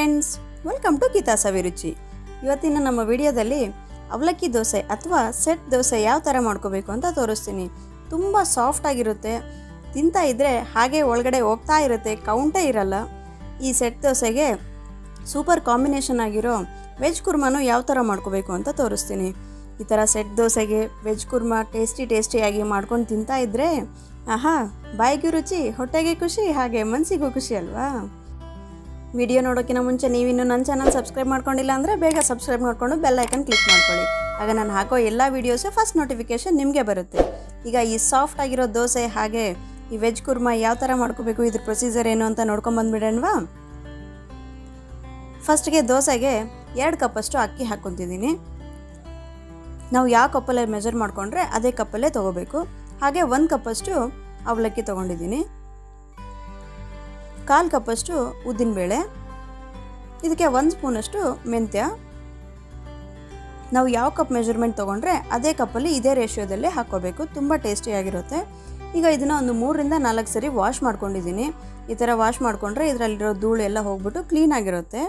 Friends, welcome to Geetha ಸವಿರುಚಿ. ಇವತ್ತಿನ ನಮ್ಮ ವಿಡಿಯೋದಲ್ಲಿ ಅವಲಕ್ಕಿ ದೋಸೆ ಅಥವಾ ಸೆಟ್ ದೋಸೆ ಯಾವ ಥರ ಮಾಡ್ಕೋಬೇಕು ಅಂತ ತೋರಿಸ್ತೀನಿ. ತುಂಬ ಸಾಫ್ಟ್ ಆಗಿರುತ್ತೆ, ತಿಂತಾ ಇದ್ದರೆ ಹಾಗೆ ಒಳಗಡೆ ಹೋಗ್ತಾ ಇರುತ್ತೆ, ಕೌಂಟೇ ಇರಲ್ಲ. ಈ ಸೆಟ್ ದೋಸೆಗೆ ಸೂಪರ್ ಕಾಂಬಿನೇಷನ್ ಆಗಿರೋ ವೆಜ್ ಕುರ್ಮಾನು ಯಾವ ಥರ ಮಾಡ್ಕೋಬೇಕು ಅಂತ ತೋರಿಸ್ತೀನಿ. ಈ ಥರ ಸೆಟ್ ದೋಸೆಗೆ ವೆಜ್ ಕುರ್ಮಾ ಟೇಸ್ಟಿಯಾಗಿ ಮಾಡ್ಕೊಂಡು ತಿಂತಾ ಇದ್ದರೆ ಆಹಾ, ಬಾಯಿಗೆ ರುಚಿ, ಹೊಟ್ಟೆಗೆ ಖುಷಿ, ಹಾಗೆ ಮನಸ್ಸಿಗೂ ಖುಷಿ ಅಲ್ವಾ? ವಿಡಿಯೋ ನೋಡೋಕ್ಕಿಂತ ಮುಂಚೆ ನೀವಿನ್ನೂ ನನ್ನ ಚಾನಲ್ ಸಬ್ಸ್ಕ್ರೈಬ್ ಮಾಡ್ಕೊಂಡಿಲ್ಲ ಅಂದರೆ ಬೇಗ ಸಬ್ಸ್ಕ್ರೈಬ್ ಮಾಡಿಕೊಂಡು ಬೆಲ್ ಐಕನ್ ಕ್ಲಿಕ್ ಮಾಡ್ಕೊಳ್ಳಿ. ಆಗ ನಾನು ಹಾಕೋ ಎಲ್ಲ ವೀಡಿಯೋಸು ಫಸ್ಟ್ ನೋಟಿಫಿಕೇಷನ್ ನಿಮಗೆ ಬರುತ್ತೆ. ಈಗ ಈ ಸಾಫ್ಟ್ ಆಗಿರೋ ದೋಸೆ ಹಾಗೆ ಈ ವೆಜ್ ಕುರ್ಮಾ ಯಾವ ಥರ ಮಾಡ್ಕೋಬೇಕು, ಇದ್ರ ಪ್ರೊಸೀಜರ್ ಏನು ಅಂತ ನೋಡ್ಕೊಂಬಂದ್ಬಿಡೋಣವಾ? ಫಸ್ಟ್ಗೆ ದೋಸೆಗೆ 2 ಕಪ್ಪಷ್ಟು ಅಕ್ಕಿ ಹಾಕ್ಕೊತಿದ್ದೀನಿ. ನಾವು ಯಾವ ಕಪ್ಪಲ್ಲೇ ಮೆಜರ್ ಮಾಡಿಕೊಂಡ್ರೆ ಅದೇ ಕಪ್ಪಲ್ಲೇ ತೊಗೋಬೇಕು. ಹಾಗೆ 1 ಕಪ್ಪಷ್ಟು ಅವಲಕ್ಕಿ ತೊಗೊಂಡಿದ್ದೀನಿ, 1/4 ಕಪ್ಪಷ್ಟು ಉದ್ದಿನಬೇಳೆ, ಇದಕ್ಕೆ 1 ಸ್ಪೂನಷ್ಟು ಮೆಂತ್ಯ. ನಾವು ಯಾವ ಕಪ್ ಮೆಜರ್ಮೆಂಟ್ ತೊಗೊಂಡ್ರೆ ಅದೇ ಕಪ್ಪಲ್ಲಿ ಇದೇ ರೇಷಿಯೋದಲ್ಲೇ ಹಾಕ್ಕೋಬೇಕು, ತುಂಬ ಟೇಸ್ಟಿಯಾಗಿರುತ್ತೆ. ಈಗ ಇದನ್ನು ಒಂದು 3 ರಿಂದ 4 ಸರಿ ವಾಶ್ ಮಾಡ್ಕೊಂಡಿದ್ದೀನಿ. ಈ ಥರ ವಾಶ್ ಮಾಡಿಕೊಂಡ್ರೆ ಇದರಲ್ಲಿರೋ ಧೂಳು ಎಲ್ಲ ಹೋಗ್ಬಿಟ್ಟು ಕ್ಲೀನಾಗಿರುತ್ತೆ.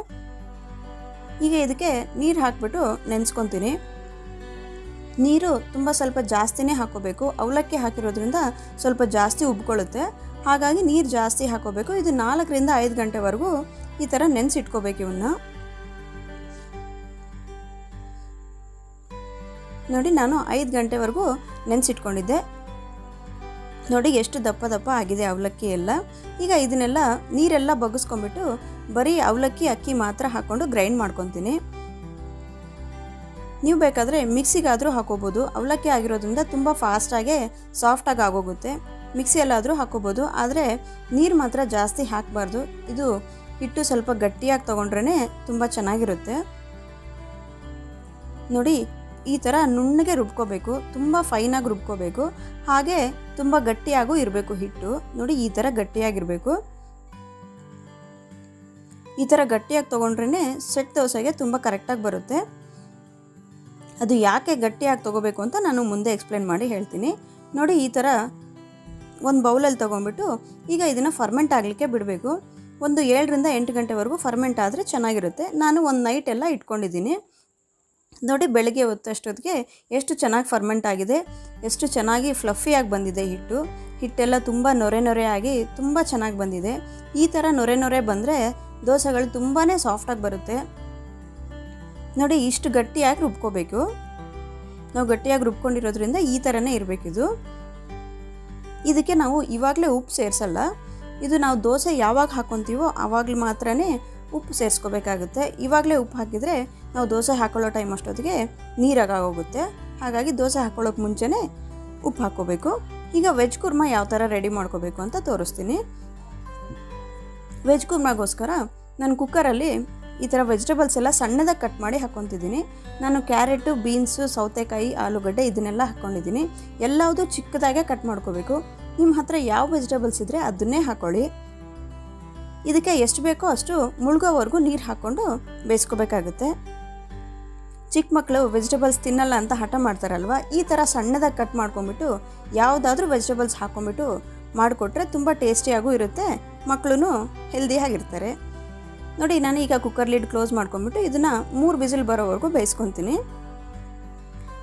ಈಗ ಇದಕ್ಕೆ ನೀರು ಹಾಕ್ಬಿಟ್ಟು ನೆನೆಸ್ಕೊತೀನಿ. ನೀರು ತುಂಬ ಸ್ವಲ್ಪ ಜಾಸ್ತಿನೇ ಹಾಕ್ಕೋಬೇಕು, ಅವಲಕ್ಕಿ ಹಾಕಿರೋದ್ರಿಂದ ಸ್ವಲ್ಪ ಜಾಸ್ತಿ ಉಬ್ಕೊಳ್ಳುತ್ತೆ, ಹಾಗಾಗಿ ನೀರು ಜಾಸ್ತಿ ಹಾಕ್ಕೋಬೇಕು. ಇದು 4 ರಿಂದ 5 ಗಂಟೆವರೆಗೂ ಈ ಥರ ನೆನೆಸಿಟ್ಕೋಬೇಕು. ಇವನ್ನ ನೋಡಿ, ನಾನು 5 ಗಂಟೆವರೆಗೂ ನೆನೆಸಿಟ್ಕೊಂಡಿದ್ದೆ. ನೋಡಿ ಎಷ್ಟು ದಪ್ಪ ಆಗಿದೆ ಅವಲಕ್ಕಿ ಎಲ್ಲ. ಈಗ ಇದನ್ನೆಲ್ಲ ನೀರೆಲ್ಲ ಬಗ್ಗಿಸ್ಕೊಂಡ್ಬಿಟ್ಟು ಬರೀ ಅವಲಕ್ಕಿ ಅಕ್ಕಿ ಮಾತ್ರ ಹಾಕ್ಕೊಂಡು ಗ್ರೈಂಡ್ ಮಾಡ್ಕೊತೀನಿ. ನೀವು ಬೇಕಾದರೆ ಮಿಕ್ಸಿಗಾದರೂ ಹಾಕೋಬೋದು, ಅವಲಕ್ಕಿ ಆಗಿರೋದ್ರಿಂದ ತುಂಬ ಫಾಸ್ಟಾಗೆ ಸಾಫ್ಟಾಗಿ ಆಗೋಗುತ್ತೆ. ಮಿಕ್ಸಿಯಲ್ಲಾದರೂ ಹಾಕೋಬೋದು, ಆದರೆ ನೀರು ಮಾತ್ರ ಜಾಸ್ತಿ ಹಾಕಬಾರ್ದು. ಇದು ಹಿಟ್ಟು ಸ್ವಲ್ಪ ಗಟ್ಟಿಯಾಗಿ ತೊಗೊಂಡ್ರೇ ತುಂಬ ಚೆನ್ನಾಗಿರುತ್ತೆ. ನೋಡಿ, ಈ ಥರ ನುಣ್ಣಗೆ ರುಬ್ಕೋಬೇಕು, ತುಂಬ ಫೈನಾಗಿ ರುಬ್ಕೋಬೇಕು, ಹಾಗೆ ತುಂಬ ಗಟ್ಟಿಯಾಗೂ ಇರಬೇಕು ಹಿಟ್ಟು. ನೋಡಿ, ಈ ಥರ ಗಟ್ಟಿಯಾಗಿರಬೇಕು. ಈ ಥರ ಗಟ್ಟಿಯಾಗಿ ತೊಗೊಂಡ್ರೇ ಸೆಟ್ ದೋಸೆಗೆ ತುಂಬ ಕರೆಕ್ಟಾಗಿ ಬರುತ್ತೆ. ಅದು ಯಾಕೆ ಗಟ್ಟಿಯಾಗಿ ತೊಗೋಬೇಕು ಅಂತ ನಾನು ಮುಂದೆ ಎಕ್ಸ್ಪ್ಲೇನ್ ಮಾಡಿ ಹೇಳ್ತೀನಿ. ನೋಡಿ, ಈ ಥರ ಒಂದು ಬೌಲಲ್ಲಿ ತೊಗೊಂಡ್ಬಿಟ್ಟು ಈಗ ಇದನ್ನು ಫರ್ಮೆಂಟ್ ಆಗಲಿಕ್ಕೆ ಬಿಡಬೇಕು. ಒಂದು 7 ರಿಂದ 8 ಗಂಟೆವರೆಗೂ ಫರ್ಮೆಂಟ್ ಆದರೆ ಚೆನ್ನಾಗಿರುತ್ತೆ. ನಾನು ಒಂದು ನೈಟ್ ಎಲ್ಲ ಇಟ್ಕೊಂಡಿದ್ದೀನಿ. ನೋಡಿ, ಬೆಳಗ್ಗೆ ಹೊತ್ತಷ್ಟೊತ್ತಿಗೆ ಎಷ್ಟು ಚೆನ್ನಾಗಿ ಫರ್ಮೆಂಟ್ ಆಗಿದೆ, ಎಷ್ಟು ಚೆನ್ನಾಗಿ ಫ್ಲಫಿಯಾಗಿ ಬಂದಿದೆ ಹಿಟ್ಟೆಲ್ಲ ತುಂಬ ನೊರೆ ಆಗಿ ತುಂಬ ಚೆನ್ನಾಗಿ ಬಂದಿದೆ. ಈ ಥರ ನೊರೆ ಬಂದರೆ ದೋಸೆಗಳು ತುಂಬಾ ಸಾಫ್ಟಾಗಿ ಬರುತ್ತೆ. ನೋಡಿ, ಇಷ್ಟು ಗಟ್ಟಿಯಾಗಿ ರುಬ್ಕೋಬೇಕು. ನಾವು ಗಟ್ಟಿಯಾಗಿ ರುಬ್ಕೊಂಡಿರೋದ್ರಿಂದ ಈ ಥರನೇ ಇರಬೇಕಿದು. ಇದಕ್ಕೆ ನಾವು ಇವಾಗಲೇ ಉಪ್ಪು ಸೇರಿಸಲ್ಲ. ಇದು ನಾವು ದೋಸೆ ಯಾವಾಗ ಹಾಕ್ಕೊತೀವೋ ಆವಾಗಲೂ ಮಾತ್ರ ಉಪ್ಪು ಸೇರಿಸ್ಕೋಬೇಕಾಗುತ್ತೆ. ಇವಾಗಲೇ ಉಪ್ಪು ಹಾಕಿದರೆ ನಾವು ದೋಸೆ ಹಾಕೊಳ್ಳೋ ಟೈಮ್ ಅಷ್ಟೊತ್ತಿಗೆ ನೀರಾಗೋಗುತ್ತೆ. ಹಾಗಾಗಿ ದೋಸೆ ಹಾಕ್ಕೊಳ್ಳೋಕೆ ಮುಂಚೆನೇ ಉಪ್ಪು ಹಾಕ್ಕೋಬೇಕು. ಈಗ ವೆಜ್ ಕುರ್ಮಾ ಯಾವ ಥರ ರೆಡಿ ಮಾಡ್ಕೋಬೇಕು ಅಂತ ತೋರಿಸ್ತೀನಿ. ವೆಜ್ ಕುರ್ಮಾಗೋಸ್ಕರ ನಾನು ಕುಕ್ಕರಲ್ಲಿ ಈ ಥರ ವೆಜಿಟೇಬಲ್ಸ್ ಎಲ್ಲ ಸಣ್ಣದಾಗಿ ಕಟ್ ಮಾಡಿ ಹಾಕ್ಕೊತಿದ್ದೀನಿ. ನಾನು ಕ್ಯಾರೆಟು, ಬೀನ್ಸು, ಸೌತೆಕಾಯಿ, ಆಲೂಗಡ್ಡೆ ಇದನ್ನೆಲ್ಲ ಹಾಕ್ಕೊಂಡಿದ್ದೀನಿ. ಎಲ್ಲವುದು ಚಿಕ್ಕದಾಗೆ ಕಟ್ ಮಾಡ್ಕೋಬೇಕು. ನಿಮ್ಮ ಹತ್ರ ಯಾವ ವೆಜಿಟೇಬಲ್ಸ್ ಇದ್ದರೆ ಅದನ್ನೇ ಹಾಕ್ಕೊಳ್ಳಿ. ಇದಕ್ಕೆ ಎಷ್ಟು ಬೇಕೋ ಅಷ್ಟು ಮುಳುಗೋವರೆಗೂ ನೀರು ಹಾಕ್ಕೊಂಡು ಬೇಯಿಸ್ಕೋಬೇಕಾಗುತ್ತೆ. ಚಿಕ್ಕ ಮಕ್ಕಳು ವೆಜಿಟೇಬಲ್ಸ್ ತಿನ್ನಲ್ಲ ಅಂತ ಹಠ ಮಾಡ್ತಾರಲ್ವ, ಈ ಥರ ಸಣ್ಣದಾಗಿ ಕಟ್ ಮಾಡ್ಕೊಂಬಿಟ್ಟು ಯಾವುದಾದ್ರೂ ವೆಜಿಟೇಬಲ್ಸ್ ಹಾಕ್ಕೊಂಬಿಟ್ಟು ಮಾಡಿಕೊಟ್ರೆ ತುಂಬ ಟೇಸ್ಟಿಯಾಗೂ ಇರುತ್ತೆ, ಮಕ್ಕಳು ಹೆಲ್ದಿಯಾಗಿರ್ತಾರೆ. ನೋಡಿ, ನಾನು ಈಗ ಕುಕ್ಕರ್ ಲಿಡ್ ಕ್ಲೋಸ್ ಮಾಡ್ಕೊಂಬಿಟ್ಟು ಇದನ್ನು 3 ವಿಸಿಲ್ ಬರೋವರೆಗೂ ಬೇಯಿಸ್ಕೊತೀನಿ.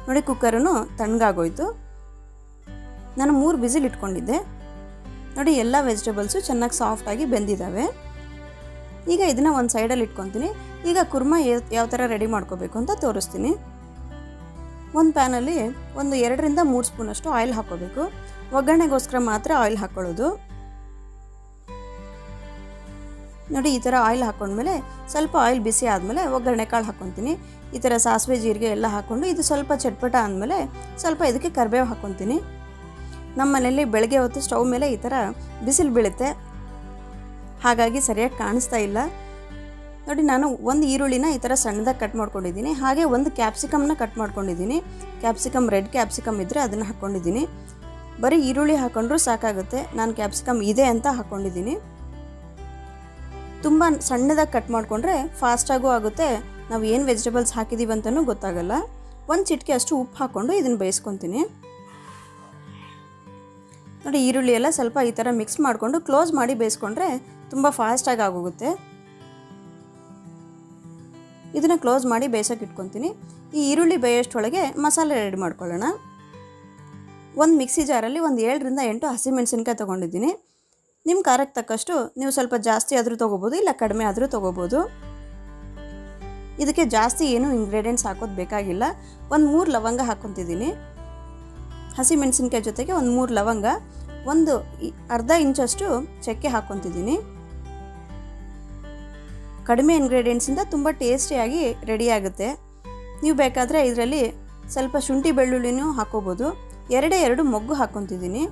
ನೋಡಿ, ಕುಕ್ಕರನ್ನು ತಣ್ಣಗಾಗೋಯ್ತು. ನಾನು 3 ವಿಸಿಲ್ ಇಟ್ಕೊಂಡಿದ್ದೆ. ನೋಡಿ, ಎಲ್ಲ ವೆಜಿಟೇಬಲ್ಸು ಚೆನ್ನಾಗಿ ಸಾಫ್ಟಾಗಿ ಬೆಂದಿದ್ದಾವೆ. ಈಗ ಇದನ್ನು ಒಂದು ಸೈಡಲ್ಲಿ ಇಟ್ಕೊತೀನಿ. ಈಗ ಕುರ್ಮಾ ಯಾವ ಥರ ರೆಡಿ ಮಾಡ್ಕೋಬೇಕು ಅಂತ ತೋರಿಸ್ತೀನಿ. ಒಂದು ಪ್ಯಾನಲ್ಲಿ ಒಂದು 2 ರಿಂದ 3 ಸ್ಪೂನಷ್ಟು ಆಯಿಲ್ ಹಾಕ್ಕೋಬೇಕು. ಒಗ್ಗರಣೆಗೋಸ್ಕರ ಮಾತ್ರ ಆಯಿಲ್ ಹಾಕ್ಕೊಳ್ಳೋದು. ನೋಡಿ, ಈ ಥರ ಆಯಿಲ್ ಹಾಕ್ಕೊಂಡ್ಮೇಲೆ ಸ್ವಲ್ಪ ಆಯಿಲ್ ಬಿಸಿ ಆದಮೇಲೆ ಒಗ್ಗರಣೆ ಕಾಳು ಹಾಕ್ಕೊತೀನಿ. ಈ ಥರ ಸಾಸಿವೆ, ಜೀರಿಗೆ ಎಲ್ಲ ಹಾಕ್ಕೊಂಡು ಇದು ಸ್ವಲ್ಪ ಚಟ್ಪಟ ಆದಮೇಲೆ ಸ್ವಲ್ಪ ಇದಕ್ಕೆ ಕರಿಬೇವು ಹಾಕ್ಕೊತೀನಿ. ನಮ್ಮ ಮನೆಯಲ್ಲಿ ಬೆಳಗ್ಗೆ ಹೊತ್ತು ಸ್ಟವ್ ಮೇಲೆ ಈ ಥರ ಬಿಸಿಲು ಬೀಳುತ್ತೆ, ಹಾಗಾಗಿ ಸರಿಯಾಗಿ ಕಾಣಿಸ್ತಾ ಇಲ್ಲ. ನೋಡಿ, ನಾನು ಒಂದು ಈರುಳ್ಳಿನ ಈ ಥರ ಸಣ್ಣದಾಗಿ ಕಟ್ ಮಾಡ್ಕೊಂಡಿದ್ದೀನಿ. ಹಾಗೆ ಒಂದು ಕ್ಯಾಪ್ಸಿಕಮ್ನ ಕಟ್ ಮಾಡ್ಕೊಂಡಿದ್ದೀನಿ. ಕ್ಯಾಪ್ಸಿಕಮ್, ರೆಡ್ ಕ್ಯಾಪ್ಸಿಕಮ್ ಇದ್ದರೆ ಅದನ್ನು ಹಾಕ್ಕೊಂಡಿದ್ದೀನಿ. ಬರೀ ಈರುಳ್ಳಿ ಹಾಕ್ಕೊಂಡ್ರೂ ಸಾಕಾಗುತ್ತೆ, ನಾನು ಕ್ಯಾಪ್ಸಿಕಮ್ ಇದೆ ಅಂತ ಹಾಕ್ಕೊಂಡಿದ್ದೀನಿ. ತುಂಬ ಸಣ್ಣದಾಗಿ ಕಟ್ ಮಾಡಿಕೊಂಡ್ರೆ ಫಾಸ್ಟಾಗೂ ಆಗುತ್ತೆ, ನಾವು ಏನು ವೆಜಿಟೇಬಲ್ಸ್ ಹಾಕಿದ್ದೀವಿ ಅಂತಲೂ ಗೊತ್ತಾಗಲ್ಲ. ಒಂದು ಚಿಟಿಕೆ ಅಷ್ಟು ಉಪ್ಪು ಹಾಕ್ಕೊಂಡು ಇದನ್ನು ಬೇಯಿಸ್ಕೊತೀನಿ. ನೋಡಿ, ಈರುಳ್ಳಿ ಎಲ್ಲ ಸ್ವಲ್ಪ ಈ ಥರ ಮಿಕ್ಸ್ ಮಾಡಿಕೊಂಡು ಕ್ಲೋಸ್ ಮಾಡಿ ಬೇಯಿಸ್ಕೊಂಡ್ರೆ ತುಂಬ ಫಾಸ್ಟಾಗಿ ಆಗೋಗುತ್ತೆ. ಇದನ್ನು ಕ್ಲೋಸ್ ಮಾಡಿ ಬೇಯಿಸೋಕೆ ಇಟ್ಕೊತೀನಿ. ಈ ಈರುಳ್ಳಿ ಬೇಯೋಷ್ಟೊಳಗೆ ಮಸಾಲೆ ರೆಡಿ ಮಾಡ್ಕೊಳ್ಳೋಣ. ಒಂದು ಮಿಕ್ಸಿ ಜಾರಲ್ಲಿ ಒಂದು 7ರಿಂದ 8 ಹಸಿಮೆಣಸಿನ್ಕಾಯಿ ತೊಗೊಂಡಿದ್ದೀನಿ. ನಿಮ್ಮ ಖಾರಕ್ಕೆ ತಕ್ಕಷ್ಟು ನೀವು ಸ್ವಲ್ಪ ಜಾಸ್ತಿ ಆದರೂ ತೊಗೋಬೋದು, ಇಲ್ಲ ಕಡಿಮೆ ಆದರೂ ತೊಗೋಬೋದು. ಇದಕ್ಕೆ ಜಾಸ್ತಿ ಏನು ಇಂಗ್ರೀಡಿಯೆಂಟ್ಸ್ ಹಾಕೋದು ಬೇಕಾಗಿಲ್ಲ. ಒಂದು 3 ಲವಂಗ ಹಾಕ್ಕೊತಿದ್ದೀನಿ. ಹಸಿಮೆಣಸಿನ್ಕಾಯಿ ಜೊತೆಗೆ ಒಂದು 3 ಲವಂಗ, ಒಂದು ಅರ್ಧ ಇಂಚಷ್ಟು ಚಕ್ಕೆ ಹಾಕ್ಕೊತಿದ್ದೀನಿ. ಕಡಿಮೆ ಇಂಗ್ರೀಡಿಯೆಂಟ್ಸಿಂದ ತುಂಬ ಟೇಸ್ಟಿಯಾಗಿ ರೆಡಿ ಆಗುತ್ತೆ. ನೀವು ಬೇಕಾದರೆ ಇದರಲ್ಲಿ ಸ್ವಲ್ಪ ಶುಂಠಿ ಬೆಳ್ಳುಳ್ಳಿನೂ ಹಾಕೋಬೋದು. 2 ಮೊಗ್ಗು ಹಾಕ್ಕೊತಿದ್ದೀನಿ.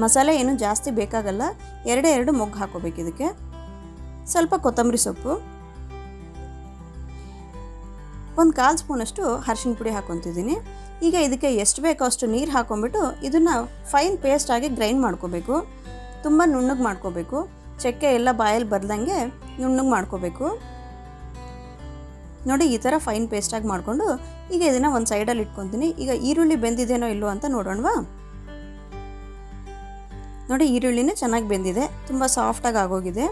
ಮಸಾಲೆ ಏನು ಜಾಸ್ತಿ ಬೇಕಾಗಲ್ಲ, 2 ಮೊಗ್ಗು ಹಾಕೋಬೇಕು. ಇದಕ್ಕೆ ಸ್ವಲ್ಪ ಕೊತ್ತಂಬರಿ ಸೊಪ್ಪು, ಒಂದು 1/4 ಸ್ಪೂನಷ್ಟು ಅರಿಶಿನ ಪುಡಿ ಹಾಕ್ಕೊತಿದ್ದೀನಿ. ಈಗ ಇದಕ್ಕೆ ಎಷ್ಟು ಬೇಕೋ ಅಷ್ಟು ನೀರು ಹಾಕ್ಕೊಂಬಿಟ್ಟು ಇದನ್ನು ಫೈನ್ ಪೇಸ್ಟಾಗಿ ಗ್ರೈಂಡ್ ಮಾಡ್ಕೋಬೇಕು. ತುಂಬ ನುಣ್ಣಗೆ ಮಾಡ್ಕೋಬೇಕು. ಚಕ್ಕೆ ಎಲ್ಲ ಬಾಯಲ್ಲಿ ಬರ್ದಂಗೆ ನುಣ್ಣಗೆ ಮಾಡ್ಕೋಬೇಕು. ನೋಡಿ, ಈ ಥರ ಫೈನ್ ಪೇಸ್ಟಾಗಿ ಮಾಡಿಕೊಂಡು ಈಗ ಇದನ್ನು ಒಂದು ಸೈಡಲ್ಲಿ ಇಟ್ಕೊತೀನಿ. ಈಗ ಈರುಳ್ಳಿ ಬೆಂದಿದೆನೋ ಇಲ್ಲೋ ಅಂತ ನೋಡೋಣವಾ. ನೋಡಿ, ಈರುಳ್ಳಿನೂ ಚೆನ್ನಾಗಿ ಬೆಂದಿದೆ, ತುಂಬ ಸಾಫ್ಟಾಗಿ ಆಗೋಗಿದೆ.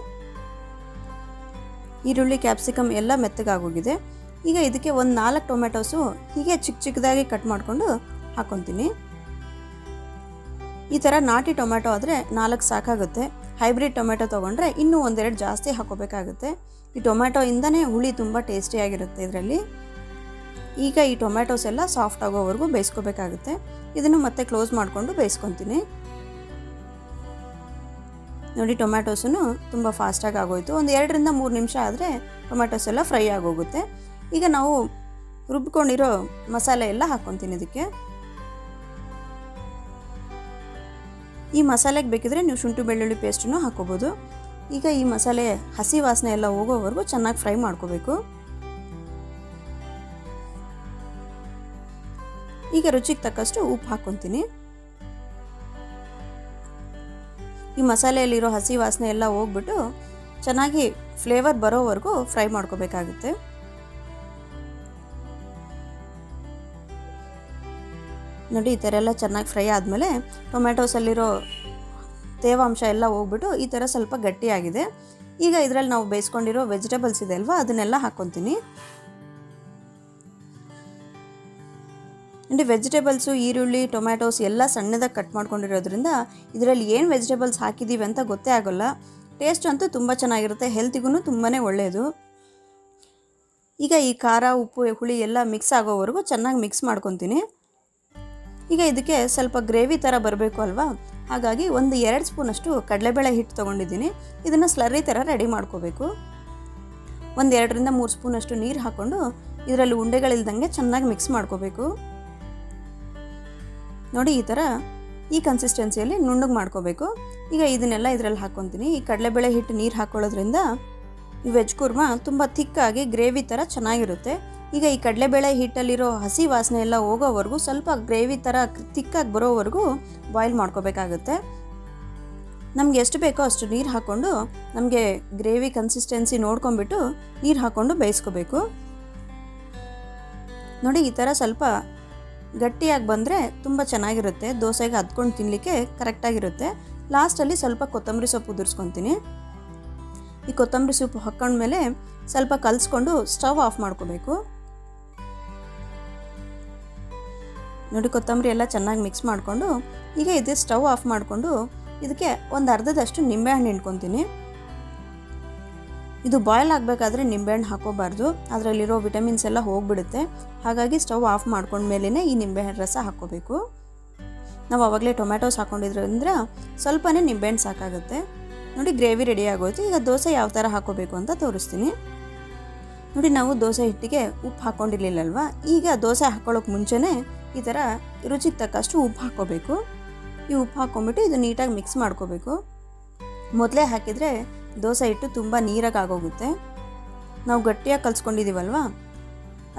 ಈರುಳ್ಳಿ ಕ್ಯಾಪ್ಸಿಕಮ್ ಎಲ್ಲ ಮೆತ್ತಗಾಗೋಗಿದೆ. ಈಗ ಇದಕ್ಕೆ ಒಂದು 4 ಟೊಮೆಟೊಸು ಹೀಗೆ ಚಿಕ್ಕದಾಗಿ ಕಟ್ ಮಾಡಿಕೊಂಡು ಹಾಕ್ಕೊತೀನಿ. ಈ ಥರ ನಾಟಿ ಟೊಮೆಟೊ ಆದರೆ 4 ಸಾಕಾಗುತ್ತೆ. ಹೈಬ್ರಿಡ್ ಟೊಮೆಟೊ ತೊಗೊಂಡ್ರೆ ಇನ್ನೂ 1-2 ಜಾಸ್ತಿ ಹಾಕೋಬೇಕಾಗುತ್ತೆ. ಈ ಟೊಮೆಟೊಯಿಂದನೇ ಹುಳಿ ತುಂಬ ಟೇಸ್ಟಿಯಾಗಿರುತ್ತೆ ಇದರಲ್ಲಿ. ಈಗ ಈ ಟೊಮೆಟೊಸ್ ಎಲ್ಲ ಸಾಫ್ಟ್ ಆಗೋವರೆಗೂ ಬೇಯಿಸ್ಕೋಬೇಕಾಗುತ್ತೆ. ಇದನ್ನು ಮತ್ತೆ ಕ್ಲೋಸ್ ಮಾಡಿಕೊಂಡು ಬೇಯಿಸ್ಕೊತೀನಿ. ನೋಡಿ, ಟೊಮ್ಯಾಟೋಸೂ ತುಂಬ ಫಾಸ್ಟಾಗಿ ಆಗೋಯ್ತು. ಒಂದು 2ರಿಂದ 3 ನಿಮಿಷ ಆದರೆ ಟೊಮ್ಯಾಟೋಸ್ ಎಲ್ಲ ಫ್ರೈ ಆಗೋಗುತ್ತೆ. ಈಗ ನಾವು ರುಬ್ಕೊಂಡಿರೋ ಮಸಾಲೆ ಎಲ್ಲ ಹಾಕ್ಕೊತೀನಿ ಇದಕ್ಕೆ. ಈ ಮಸಾಲೆಗೆ ಬೇಕಿದ್ರೆ ನೀವು ಶುಂಠಿ ಬೆಳ್ಳುಳ್ಳಿ ಪೇಸ್ಟನ್ನು ಹಾಕೋಬೋದು. ಈಗ ಈ ಮಸಾಲೆ ಹಸಿ ವಾಸನೆ ಎಲ್ಲ ಹೋಗೋವರೆಗೂ ಚೆನ್ನಾಗಿ ಫ್ರೈ ಮಾಡ್ಕೋಬೇಕು. ಈಗ ರುಚಿಗೆ ತಕ್ಕಷ್ಟು ಉಪ್ಪು ಹಾಕ್ಕೊತೀನಿ. ಈ ಮಸಾಲೆಯಲ್ಲಿರೋ ಹಸಿ ವಾಸನೆ ಎಲ್ಲ ಹೋಗ್ಬಿಟ್ಟು ಚೆನ್ನಾಗಿ ಫ್ಲೇವರ್ ಬರೋವರೆಗೂ ಫ್ರೈ ಮಾಡ್ಕೋಬೇಕಾಗುತ್ತೆ. ನೋಡಿ, ಈ ಥರ ಎಲ್ಲ ಚೆನ್ನಾಗಿ ಫ್ರೈ ಆದಮೇಲೆ ಟೊಮ್ಯಾಟೋಸಲ್ಲಿರೋ ತೇವಾಂಶ ಎಲ್ಲ ಹೋಗ್ಬಿಟ್ಟು ಈ ಥರ ಸ್ವಲ್ಪ ಗಟ್ಟಿಯಾಗಿದೆ. ಈಗ ಇದರಲ್ಲಿ ನಾವು ಬೇಯಿಸ್ಕೊಂಡಿರೋ ವೆಜಿಟೇಬಲ್ಸ್ ಇದೆ ಅಲ್ವಾ, ಅದನ್ನೆಲ್ಲ ಹಾಕ್ಕೊತೀನಿ. ನೋಡಿ, ವೆಜಿಟೇಬಲ್ಸು ಈರುಳ್ಳಿ ಟೊಮ್ಯಾಟೋಸ್ ಎಲ್ಲ ಸಣ್ಣದಾಗಿ ಕಟ್ ಮಾಡ್ಕೊಂಡಿರೋದ್ರಿಂದ ಇದರಲ್ಲಿ ಏನು ವೆಜಿಟೇಬಲ್ಸ್ ಹಾಕಿದ್ದೀವಿ ಅಂತ ಗೊತ್ತೇ ಆಗೋಲ್ಲ. ಟೇಸ್ಟ್ ಅಂತೂ ತುಂಬ ಚೆನ್ನಾಗಿರುತ್ತೆ, ಹೆಲ್ತಿಗೂ ತುಂಬಾ ಒಳ್ಳೆಯದು. ಈಗ ಈ ಖಾರ ಉಪ್ಪು ಹುಳಿ ಎಲ್ಲ ಮಿಕ್ಸ್ ಆಗೋವರೆಗೂ ಚೆನ್ನಾಗಿ ಮಿಕ್ಸ್ ಮಾಡ್ಕೊತೀನಿ. ಈಗ ಇದಕ್ಕೆ ಸ್ವಲ್ಪ ಗ್ರೇವಿ ಥರ ಬರಬೇಕು ಅಲ್ವಾ, ಹಾಗಾಗಿ ಒಂದು 2 ಸ್ಪೂನಷ್ಟು ಕಡಲೆಬೇಳೆ ಹಿಟ್ಟು ತೊಗೊಂಡಿದ್ದೀನಿ. ಇದನ್ನು ಸ್ಲರ್ರಿ ಥರ ರೆಡಿ ಮಾಡ್ಕೋಬೇಕು. ಒಂದು 2ರಿಂದ 3 ಸ್ಪೂನಷ್ಟು ನೀರು ಹಾಕ್ಕೊಂಡು ಇದರಲ್ಲಿ ಉಂಡೆಗಳಿಲ್ದಂಗೆ ಚೆನ್ನಾಗಿ ಮಿಕ್ಸ್ ಮಾಡ್ಕೋಬೇಕು. ನೋಡಿ, ಈ ಥರ ಈ ಕನ್ಸಿಸ್ಟೆನ್ಸಿಯಲ್ಲಿ ನುಣ್ಣಗೆ ಮಾಡ್ಕೋಬೇಕು. ಈಗ ಇದನ್ನೆಲ್ಲ ಇದರಲ್ಲಿ ಹಾಕ್ಕೊತೀನಿ. ಈ ಕಡಲೆಬೇಳೆ ಹಿಟ್ಟು ನೀರು ಹಾಕ್ಕೊಳ್ಳೋದ್ರಿಂದ ಈ ವೆಜ್ ಕುರ್ಮಾ ತುಂಬ ಥಿಕ್ಕಾಗಿ ಗ್ರೇವಿ ಥರ ಚೆನ್ನಾಗಿರುತ್ತೆ. ಈಗ ಈ ಕಡಲೆಬೇಳೆ ಹಿಟ್ಟಲ್ಲಿರೋ ಹಸಿ ವಾಸನೆ ಎಲ್ಲ ಹೋಗೋವರೆಗೂ ಸ್ವಲ್ಪ ಗ್ರೇವಿ ಥರ ಥಿಕ್ಕಾಗಿ ಬರೋವರೆಗೂ ಬಾಯ್ಲ್ ಮಾಡ್ಕೋಬೇಕಾಗುತ್ತೆ. ನಮ್ಗೆ ಎಷ್ಟು ಬೇಕೋ ಅಷ್ಟು ನೀರು ಹಾಕ್ಕೊಂಡು ನಮಗೆ ಗ್ರೇವಿ ಕನ್ಸಿಸ್ಟೆನ್ಸಿ ನೋಡ್ಕೊಂಬಿಟ್ಟು ನೀರು ಹಾಕ್ಕೊಂಡು ಬೇಯಿಸ್ಕೋಬೇಕು. ನೋಡಿ, ಈ ಥರ ಸ್ವಲ್ಪ ಗಟ್ಟಿಯಾಗಿ ಬಂದರೆ ತುಂಬ ಚೆನ್ನಾಗಿರುತ್ತೆ. ದೋಸೆಗೆ ಹದ್ಕೊಂಡು ತಿನ್ನಲಿಕ್ಕೆ ಕರೆಕ್ಟಾಗಿರುತ್ತೆ. ಲಾಸ್ಟಲ್ಲಿ ಸ್ವಲ್ಪ ಕೊತ್ತಂಬರಿ ಸೊಪ್ಪು ಉದುರಿಸ್ಕೊತೀನಿ. ಈ ಕೊತ್ತಂಬರಿ ಸೊಪ್ಪು ಹಾಕ್ಕೊಂಡ್ಮೇಲೆ ಸ್ವಲ್ಪ ಕಲಿಸ್ಕೊಂಡು ಸ್ಟವ್ ಆಫ್ ಮಾಡ್ಕೋಬೇಕು. ನೋಡಿ, ಕೊತ್ತಂಬರಿ ಎಲ್ಲ ಚೆನ್ನಾಗಿ ಮಿಕ್ಸ್ ಮಾಡಿಕೊಂಡು ಈಗ ಇದು ಸ್ಟವ್ ಆಫ್ ಮಾಡಿಕೊಂಡು ಇದಕ್ಕೆ ಒಂದು ಅರ್ಧದಷ್ಟು ನಿಂಬೆಹಣ್ಣು ಹಿಂಡ್ಕೊತೀನಿ. ಇದು ಬಾಯ್ಲ್ ಆಗಬೇಕಾದ್ರೆ ನಿಂಬೆಹಣ್ಣು ಹಾಕೋಬಾರ್ದು, ಅದರಲ್ಲಿರೋ ವಿಟಮಿನ್ಸ್ ಎಲ್ಲ ಹೋಗಿಬಿಡುತ್ತೆ. ಹಾಗಾಗಿ ಸ್ಟವ್ ಆಫ್ ಮಾಡ್ಕೊಂಡ್ಮೇಲೆ ಈ ನಿಂಬೆಹಣ್ಣು ರಸ ಹಾಕ್ಕೋಬೇಕು. ನಾವು ಆವಾಗಲೇ ಟೊಮ್ಯಾಟೋಸ್ ಹಾಕ್ಕೊಂಡಿದ್ರಿಂದ ಸ್ವಲ್ಪನೇ ನಿಂಬೆಹಣ್ಣು ಸಾಕಾಗುತ್ತೆ. ನೋಡಿ, ಗ್ರೇವಿ ರೆಡಿ ಆಗೋಯ್ತು. ಈಗ ದೋಸೆ ಯಾವ ಥರ ಹಾಕೋಬೇಕು ಅಂತ ತೋರಿಸ್ತೀನಿ. ನೋಡಿ, ನಾವು ದೋಸೆ ಹಿಟ್ಟಿಗೆ ಉಪ್ಪು ಹಾಕ್ಕೊಂಡಿರಲಿಲ್ಲಲ್ವ, ಈಗ ದೋಸೆ ಹಾಕ್ಕೊಳ್ಳೋಕೆ ಮುಂಚೆನೇ ಈ ಥರ ರುಚಿಗೆ ತಕ್ಕಷ್ಟು ಉಪ್ಪು ಹಾಕ್ಕೋಬೇಕು. ಈ ಉಪ್ಪು ಹಾಕ್ಕೊಂಬಿಟ್ಟು ಇದು ನೀಟಾಗಿ ಮಿಕ್ಸ್ ಮಾಡ್ಕೋಬೇಕು. ಮೊದಲೇ ಹಾಕಿದರೆ ದೋಸೆ ಹಿಟ್ಟು ತುಂಬ ನೀರಾಗಿ ಆಗೋಗುತ್ತೆ. ನಾವು ಗಟ್ಟಿಯಾಗಿ ಕಲಿಸ್ಕೊಂಡಿದ್ದೀವಲ್ವ,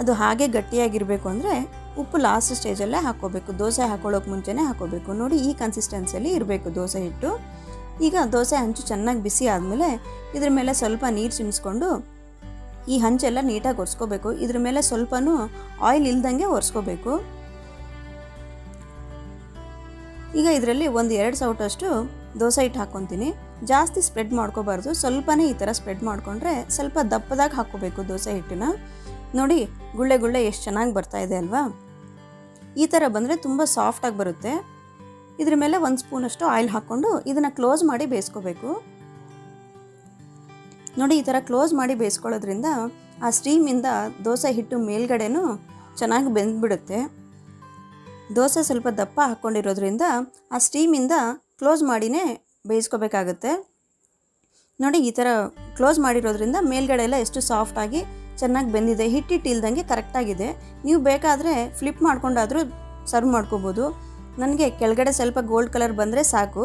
ಅದು ಹಾಗೆ ಗಟ್ಟಿಯಾಗಿರಬೇಕು ಅಂದರೆ ಉಪ್ಪು ಲಾಸ್ಟ್ ಸ್ಟೇಜಲ್ಲೇ ಹಾಕ್ಕೋಬೇಕು. ದೋಸೆ ಹಾಕ್ಕೊಳ್ಳೋಕೆ ಮುಂಚೆನೇ ಹಾಕ್ಕೋಬೇಕು. ನೋಡಿ, ಈ ಕನ್ಸಿಸ್ಟೆನ್ಸಿಯಲ್ಲಿ ಇರಬೇಕು ದೋಸೆ ಹಿಟ್ಟು. ಈಗ ದೋಸೆ ಹಂಚು ಚೆನ್ನಾಗಿ ಬಿಸಿ ಆದಮೇಲೆ ಇದ್ರ ಮೇಲೆ ಸ್ವಲ್ಪ ನೀರು ಚಿಮ್ಸ್ಕೊಂಡು ಈ ಹಂಚೆಲ್ಲ ನೀಟಾಗಿ ಒರೆಸ್ಕೋಬೇಕು. ಇದ್ರ ಮೇಲೆ ಸ್ವಲ್ಪನೂ ಆಯಿಲ್ ಇಲ್ದಂಗೆ ಒರೆಸ್ಕೋಬೇಕು. ಈಗ ಇದರಲ್ಲಿ ಒಂದು 2 ಸೌಟಷ್ಟು ದೋಸೆ ಹಿಟ್ಟು ಹಾಕ್ಕೊತೀನಿ. ಜಾಸ್ತಿ ಸ್ಪ್ರೆಡ್ ಮಾಡ್ಕೋಬಾರ್ದು, ಸ್ವಲ್ಪನೇ ಈ ಥರ ಸ್ಪ್ರೆಡ್ ಮಾಡಿಕೊಂಡ್ರೆ ಸ್ವಲ್ಪ ದಪ್ಪದಾಗಿ ಹಾಕ್ಕೋಬೇಕು ದೋಸೆ ಹಿಟ್ಟನ್ನ. ನೋಡಿ ಗುಳ್ಳೆ ಗುಳ್ಳೆ ಎಷ್ಟು ಚೆನ್ನಾಗಿ ಬರ್ತಾ ಇದೆ ಅಲ್ವಾ? ಈ ಥರ ಬಂದರೆ ತುಂಬ ಸಾಫ್ಟಾಗಿ ಬರುತ್ತೆ. ಇದ್ರ ಮೇಲೆ 1 ಸ್ಪೂನಷ್ಟು ಆಯಿಲ್ ಹಾಕ್ಕೊಂಡು ಇದನ್ನು ಕ್ಲೋಸ್ ಮಾಡಿ ಬೇಯಿಸ್ಕೋಬೇಕು. ನೋಡಿ ಈ ಥರ ಕ್ಲೋಸ್ ಮಾಡಿ ಬೇಯಿಸ್ಕೊಳ್ಳೋದ್ರಿಂದ ಆ ಸ್ಟೀಮಿಂದ ದೋಸೆ ಹಿಟ್ಟು ಮೇಲ್ಗಡೆನೂ ಚೆನ್ನಾಗಿ ಬೆಂದ್ಬಿಡುತ್ತೆ. ದೋಸೆ ಸ್ವಲ್ಪ ದಪ್ಪ ಹಾಕ್ಕೊಂಡಿರೋದ್ರಿಂದ ಆ ಸ್ಟೀಮಿಂದ ಕ್ಲೋಸ್ ಮಾಡಿನೇ ಬೇಯಿಸ್ಕೋಬೇಕಾಗುತ್ತೆ. ನೋಡಿ ಈ ಥರ ಕ್ಲೋಸ್ ಮಾಡಿರೋದ್ರಿಂದ ಮೇಲ್ಗಡೆ ಎಲ್ಲ ಎಷ್ಟು ಸಾಫ್ಟಾಗಿ ಚೆನ್ನಾಗಿ ಬೆಂದಿದೆ, ಹಿಟ್ಟಿಟ್ಟು ಇಲ್ದಂಗೆ ಕರೆಕ್ಟಾಗಿದೆ. ನೀವು ಬೇಕಾದರೆ ಫ್ಲಿಪ್ ಮಾಡ್ಕೊಂಡಾದರೂ ಸರ್ವ್ ಮಾಡ್ಕೋಬೋದು. ನನಗೆ ಕೆಳಗಡೆ ಸ್ವಲ್ಪ ಗೋಲ್ಡ್ ಕಲರ್ ಬಂದರೆ ಸಾಕು.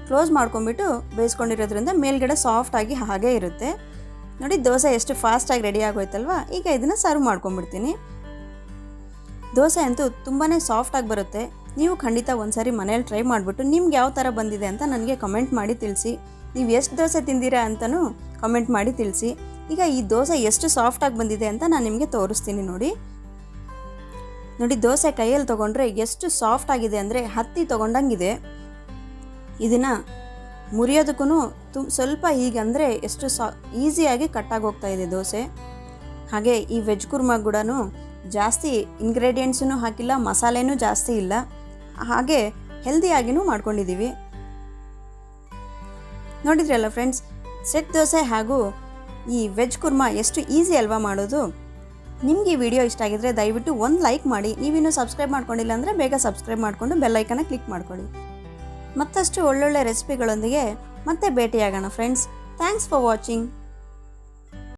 ಕ್ಲೋಸ್ ಮಾಡ್ಕೊಂಬಿಟ್ಟು ಬೇಯಿಸ್ಕೊಂಡಿರೋದ್ರಿಂದ ಮೇಲ್ಗಡೆ ಸಾಫ್ಟಾಗಿ ಹಾಗೇ ಇರುತ್ತೆ. ನೋಡಿ ದೋಸೆ ಎಷ್ಟು ಫಾಸ್ಟಾಗಿ ರೆಡಿ ಆಗೋಯ್ತಲ್ವ. ಈಗ ಇದನ್ನು ಸರ್ವ್ ಮಾಡ್ಕೊಂಬಿಡ್ತೀನಿ. ದೋಸೆ ಅಂತೂ ತುಂಬಾ ಸಾಫ್ಟಾಗಿ ಬರುತ್ತೆ. ನೀವು ಖಂಡಿತ ಒಂದ್ಸರಿ ಮನೇಲಿ ಟ್ರೈ ಮಾಡಿಬಿಟ್ಟು ನಿಮ್ಗೆ ಯಾವ ಥರ ಬಂದಿದೆ ಅಂತ ನನಗೆ ಕಮೆಂಟ್ ಮಾಡಿ ತಿಳಿಸಿ. ನೀವು ಎಷ್ಟು ದೋಸೆ ತಿಂದಿರಾ ಅಂತಲೂ ಕಮೆಂಟ್ ಮಾಡಿ ತಿಳಿಸಿ. ಈಗ ಈ ದೋಸೆ ಎಷ್ಟು ಸಾಫ್ಟಾಗಿ ಬಂದಿದೆ ಅಂತ ನಾನು ನಿಮಗೆ ತೋರಿಸ್ತೀನಿ. ನೋಡಿ ದೋಸೆ ಕೈಯಲ್ಲಿ ತೊಗೊಂಡ್ರೆ ಎಷ್ಟು ಸಾಫ್ಟಾಗಿದೆ ಅಂದರೆ ಹತ್ತಿ ತೊಗೊಂಡಂಗಿದೆ. ಇದನ್ನು ಮುರಿಯೋದಕ್ಕೂ ಸ್ವಲ್ಪ ಹೀಗಂದರೆ ಎಷ್ಟು ಈಸಿಯಾಗಿ ಕಟ್ಟಾಗಿ ಹೋಗ್ತಾ ಇದೆ ದೋಸೆ. ಹಾಗೆ ಈ ವೆಜ್ ಕುರ್ಮಾ ಕೂಡ ಜಾಸ್ತಿ ಇಂಗ್ರೀಡಿಯೆಂಟ್ಸೂ ಹಾಕಿಲ್ಲ, ಮಸಾಲೆನೂ ಜಾಸ್ತಿ ಇಲ್ಲ, ಹಾಗೆ ಹೆಲ್ದಿಯಾಗಿಯೂ ಮಾಡ್ಕೊಂಡಿದ್ದೀವಿ. ನೋಡಿದ್ರಲ್ಲ ಫ್ರೆಂಡ್ಸ್, ಸೆಟ್ ದೋಸೆ ಹಾಗೂ ಈ ವೆಜ್ ಕುರ್ಮಾ ಎಷ್ಟು ಈಸಿ ಅಲ್ವಾ ಮಾಡೋದು. ನಿಮಗೆ ಈ ವಿಡಿಯೋ ಇಷ್ಟ ಆಗಿದ್ರೆ ದಯವಿಟ್ಟು ಒಂದು ಲೈಕ್ ಮಾಡಿ. ನೀವಿನ್ನೂ ಸಬ್ಸ್ಕ್ರೈಬ್ ಮಾಡ್ಕೊಂಡಿಲ್ಲ ಅಂದರೆ ಬೇಗ ಸಬ್ಸ್ಕ್ರೈಬ್ ಮಾಡಿಕೊಂಡು ಬೆಲ್ಲೈಕನ್ನ ಕ್ಲಿಕ್ ಮಾಡ್ಕೊಳ್ಳಿ. ಮತ್ತಷ್ಟು ಒಳ್ಳೊಳ್ಳೆ ರೆಸಿಪಿಗಳೊಂದಿಗೆ ಮತ್ತೆ ಭೇಟಿಯಾಗೋಣ ಫ್ರೆಂಡ್ಸ್. Thanks for watching.